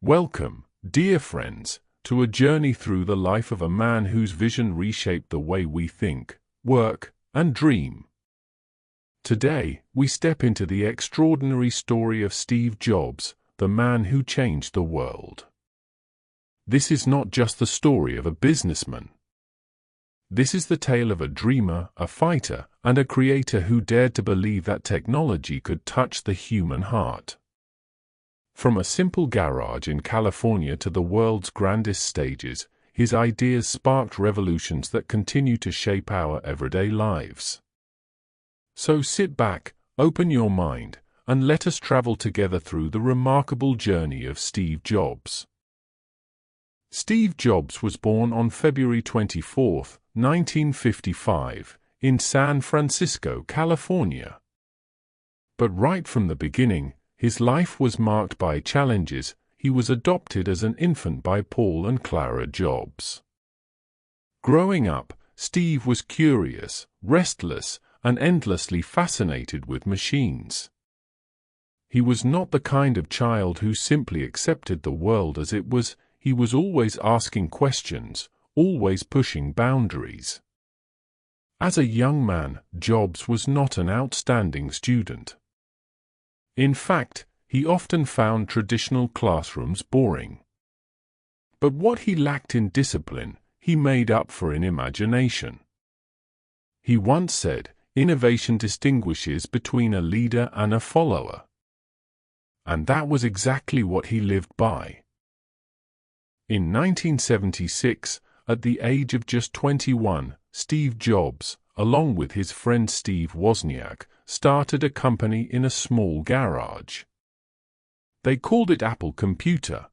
Welcome, dear friends, to a journey through the life of a man whose vision reshaped the way we think, work, and dream. Today, we step into the extraordinary story of Steve Jobs, the man who changed the world. This is not just the story of a businessman. This is the tale of a dreamer, a fighter, and a creator who dared to believe that technology could touch the human heart. From a simple garage in California to the world's grandest stages, his ideas sparked revolutions that continue to shape our everyday lives. So sit back, open your mind, and let us travel together through the remarkable journey of Steve Jobs. Steve Jobs was born on February 24, 1955, in San Francisco, California. But right from the beginning, his life was marked by challenges. He was adopted as an infant by Paul and Clara Jobs. Growing up, Steve was curious, restless, and endlessly fascinated with machines. He was not the kind of child who simply accepted the world as it was. He was always asking questions, always pushing boundaries. As a young man, Jobs was not an outstanding student. In fact, he often found traditional classrooms boring. But what he lacked in discipline, he made up for in imagination. He once said, "Innovation distinguishes between a leader and a follower." And that was exactly what he lived by. In 1976, at the age of just 21, Steve Jobs, along with his friend Steve Wozniak, started a company in a small garage. They called it Apple Computer.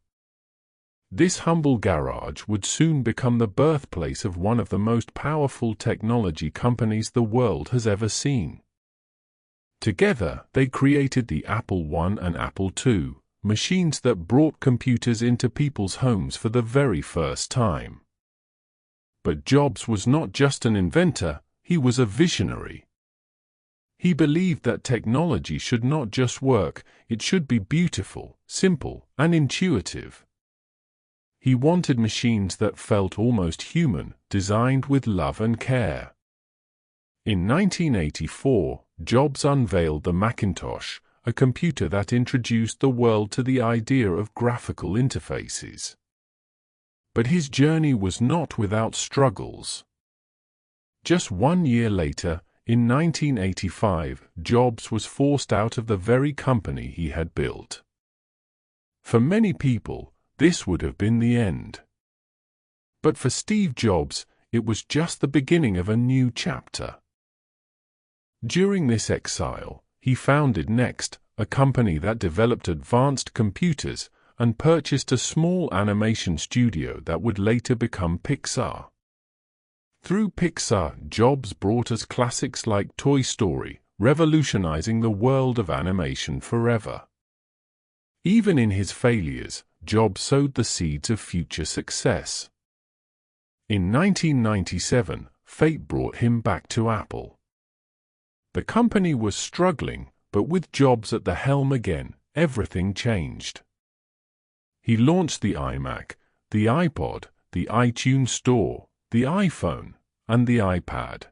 This humble garage would soon become the birthplace of one of the most powerful technology companies the world has ever seen. Together, they created the Apple I and Apple II, machines that brought computers into people's homes for the very first time. But Jobs was not just an inventor, he was a visionary. He believed that technology should not just work, it should be beautiful, simple, and intuitive. He wanted machines that felt almost human, designed with love and care. In 1984, Jobs unveiled the Macintosh, a computer that introduced the world to the idea of graphical interfaces. But his journey was not without struggles. Just 1 year later, in 1985, Jobs was forced out of the very company he had built. For many people, this would have been the end. But for Steve Jobs, it was just the beginning of a new chapter. During this exile, he founded Next, a company that developed advanced computers, and purchased a small animation studio that would later become Pixar. Through Pixar, Jobs brought us classics like Toy Story, revolutionizing the world of animation forever. Even in his failures, Jobs sowed the seeds of future success. In 1997, fate brought him back to Apple. The company was struggling, but with Jobs at the helm again, everything changed. He launched the iMac, the iPod, the iTunes Store, the iPhone, and the iPad.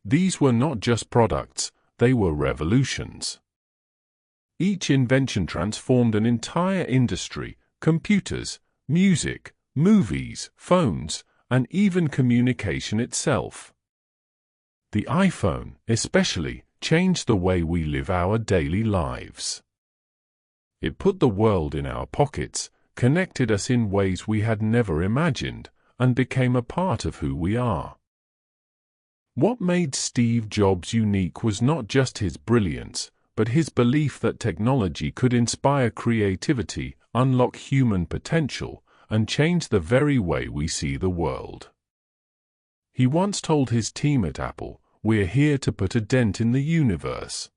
These were not just products, they were revolutions. Each invention transformed an entire industry: computers, music, movies, phones, and even communication itself. The iPhone, especially, changed the way we live our daily lives. It put the world in our pockets, connected us in ways we had never imagined, and became a part of who we are. What made Steve Jobs unique was not just his brilliance, but his belief that technology could inspire creativity, unlock human potential, and change the very way we see the world. He once told his team at Apple, "We're here to put a dent in the universe."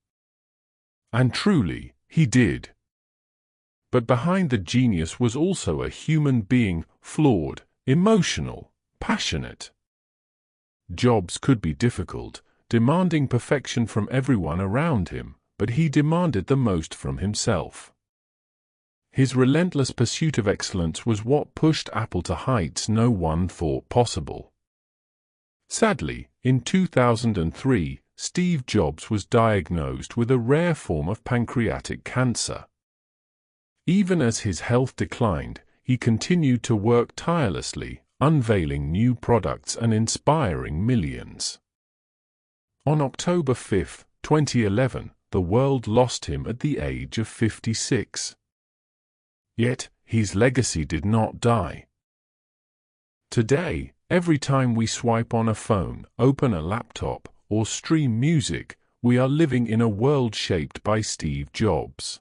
And truly, he did. But behind the genius was also a human being, flawed, emotional, passionate. Jobs could be difficult, demanding perfection from everyone around him, but he demanded the most from himself. His relentless pursuit of excellence was what pushed Apple to heights no one thought possible. Sadly, in 2003, Steve Jobs was diagnosed with a rare form of pancreatic cancer. Even as his health declined, he continued to work tirelessly, unveiling new products and inspiring millions. On October 5, 2011, the world lost him at the age of 56. Yet, his legacy did not die. Today, every time we swipe on a phone, open a laptop, or stream music, we are living in a world shaped by Steve Jobs.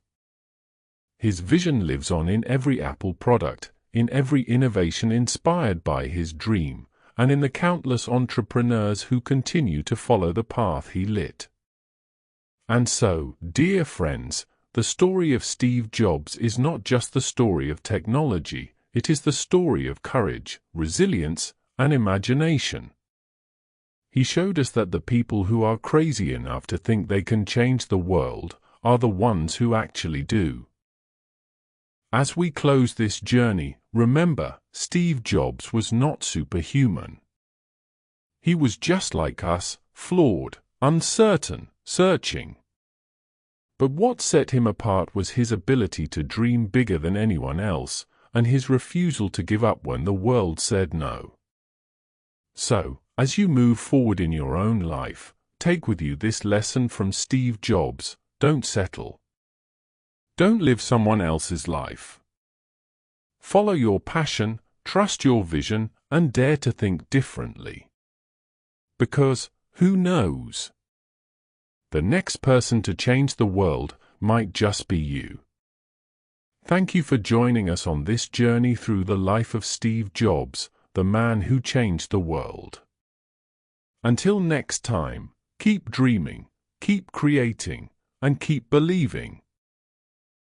His vision lives on in every Apple product, in every innovation inspired by his dream, and in the countless entrepreneurs who continue to follow the path he lit. And so, dear friends, the story of Steve Jobs is not just the story of technology, it is the story of courage, resilience, and imagination. He showed us that the people who are crazy enough to think they can change the world are the ones who actually do. As we close this journey, remember, Steve Jobs was not superhuman. He was just like us, flawed, uncertain, searching. But what set him apart was his ability to dream bigger than anyone else, and his refusal to give up when the world said no. So, as you move forward in your own life, take with you this lesson from Steve Jobs: don't settle. Don't live someone else's life. Follow your passion, trust your vision, and dare to think differently. Because, who knows? The next person to change the world might just be you. Thank you for joining us on this journey through the life of Steve Jobs, the man who changed the world. Until next time, keep dreaming, keep creating, and keep believing.